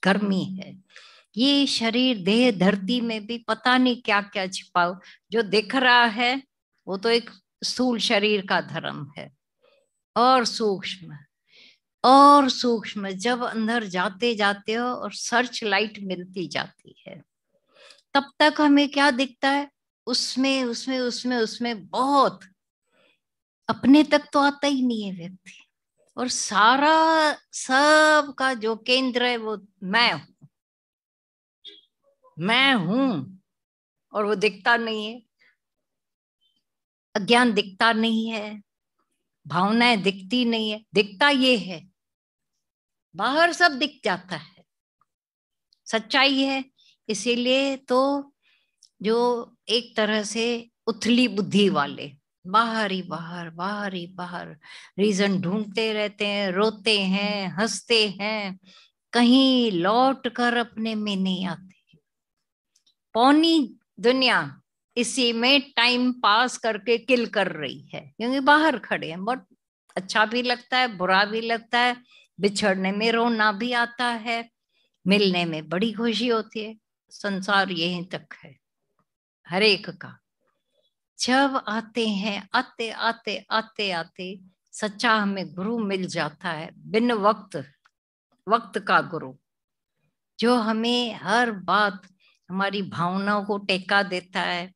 गर्मी है। ये शरीर देह धरती में भी पता नहीं क्या क्या छिपाओ, जो दिख रहा है वो तो एक स्थूल शरीर का धर्म है, और सूक्ष्म और सूक्ष्म जब अंदर जाते जाते हो और सर्च लाइट मिलती जाती है, तब तक हमें क्या दिखता है, उसमें उसमें उसमें उसमें बहुत, अपने तक तो आता ही नहीं है व्यक्ति। और सारा सब का जो केंद्र है वो मैं हूं, और वो दिखता नहीं है। अज्ञान दिखता नहीं है, भावनाएं दिखती नहीं है, दिखता ये है, बाहर सब दिख जाता है, सच्चाई है। इसीलिए तो जो एक तरह से उथली बुद्धि वाले बाहर ही बाहर बाहर ही बाहर रीजन ढूंढते रहते हैं, रोते हैं, हंसते हैं, कहीं लौट कर अपने में नहीं आते। पौनी दुनिया इसी में टाइम पास करके किल कर रही है, क्योंकि बाहर खड़े हैं। बहुत अच्छा भी लगता है, बुरा भी लगता है, बिछड़ने में रोना भी आता है, मिलने में बड़ी खुशी होती है। संसार यहीं तक है हर एक का। जब आते हैं, आते आते आते आते सच्चा हमें गुरु मिल जाता है, बिन वक्त, वक्त का गुरु, जो हमें हर बात, हमारी भावनाओं को टेका देता है,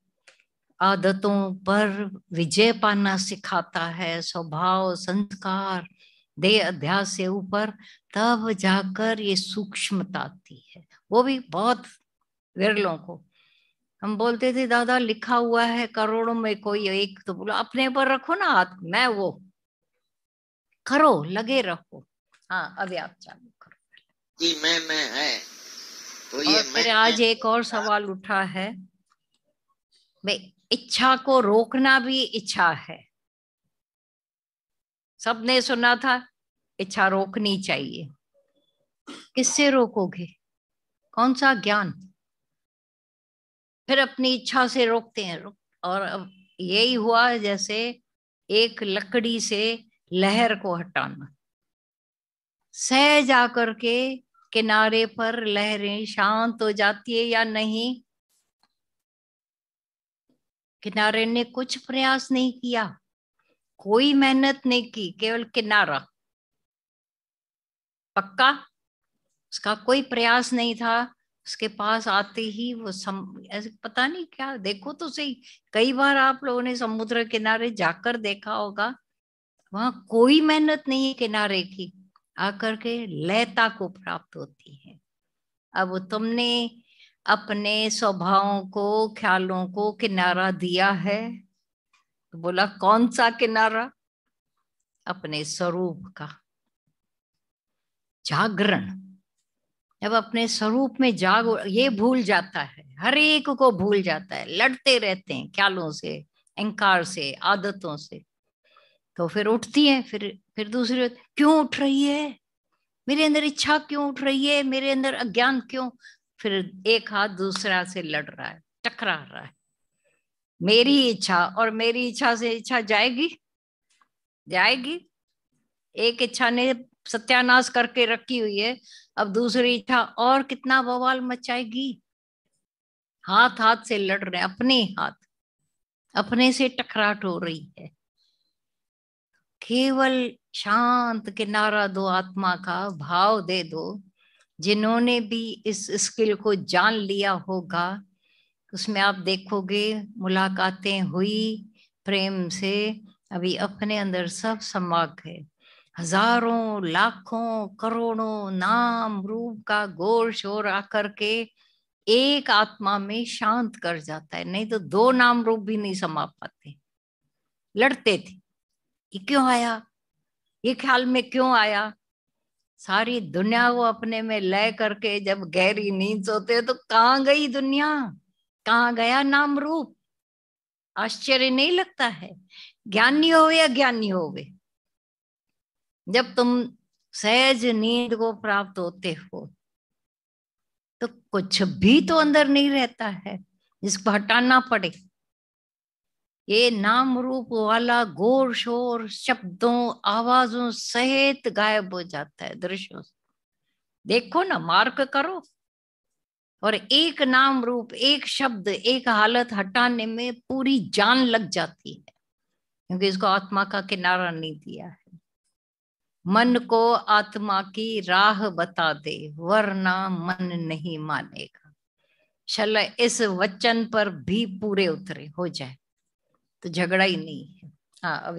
आदतों पर विजय पाना सिखाता है, स्वभाव संस्कार देह अध्यास से ऊपर, तब जाकर ये सूक्ष्मता आती है। वो भी बहुत विरलों को। हम बोलते थे दादा लिखा हुआ है करोड़ों में कोई एक, तो बोला अपने पर रखो ना हाथ, मैं वो, करो, लगे रहो। हाँ अभी आप चालू करो जी। मैं है तो ये और फिर आज एक और सवाल उठा है भाई, इच्छा को रोकना भी इच्छा है। सबने सुना था इच्छा रोकनी चाहिए, किससे रोकोगे, कौन सा ज्ञान। फिर अपनी इच्छा से रोकते हैं, और अब यही हुआ जैसे एक लकड़ी से लहर को हटाना, सहज आकर के किनारे पर लहरें शांत हो जाती है या नहीं। किनारे ने कुछ प्रयास नहीं किया, कोई मेहनत नहीं की, केवल किनारा पक्का, उसका कोई प्रयास नहीं था। उसके पास आते ही वो ऐसे पता नहीं क्या, देखो तो सही, कई बार आप लोगों ने समुद्र किनारे जाकर देखा होगा, वहां कोई मेहनत नहीं है किनारे की, आकर के लयता को प्राप्त होती है। अब तुमने अपने स्वभावों को, ख्यालों को किनारा दिया है, तो बोला कौन सा किनारा, अपने स्वरूप का जागरण। जब अपने स्वरूप में जाग, ये भूल जाता है, हर एक को भूल जाता है, लड़ते रहते हैं ख्यालों से, अहंकार से, आदतों से, तो फिर उठती है, फिर दूसरी, क्यों उठ रही है मेरे अंदर, इच्छा क्यों उठ रही है मेरे अंदर, अज्ञान क्यों। फिर एक हाथ दूसरा से लड़ रहा है, टकरा रहा है, मेरी इच्छा और मेरी इच्छा से इच्छा जाएगी, जाएगी। एक इच्छा ने सत्यानाश करके रखी हुई है, अब दूसरी इच्छा और कितना बवाल मचाएगी। हाथ हाथ से लड़ रहे हैं, अपने हाथ, अपने से टकराट हो रही है। केवल शांत किनारा दो, आत्मा का भाव दे दो। जिन्होंने भी इस स्किल को जान लिया होगा, उसमें आप देखोगे मुलाकातें हुई प्रेम से, अभी अपने अंदर सब समा गए, हजारों लाखों करोड़ों नाम रूप का घोर शोर आकर के एक आत्मा में शांत कर जाता है। नहीं तो दो नाम रूप भी नहीं समा पाते, लड़ते थे, ये क्यों आया, ये ख्याल में क्यों आया। सारी दुनिया को अपने में लय करके जब गहरी नींद सोते तो कहाँ गई दुनिया, कहाँ गया नाम रूप। आश्चर्य नहीं लगता है, ज्ञानी हो या ज्ञानी होवे, जब तुम सहज नींद को प्राप्त होते हो तो कुछ भी तो अंदर नहीं रहता है जिसको हटाना पड़े। ये नाम रूप वाला घोर शोर शब्दों आवाजों सहित गायब हो जाता है दृश्यों से। देखो ना, मार्क करो। और एक नाम रूप, एक शब्द, एक हालत हटाने में पूरी जान लग जाती है, क्योंकि इसको आत्मा का किनारा नहीं दिया है। मन को आत्मा की राह बता दे, वरना मन नहीं मानेगा। चलो इस वचन पर भी पूरे उतरे हो जाए तो झगड़ा ही नहीं है। हाँ, अब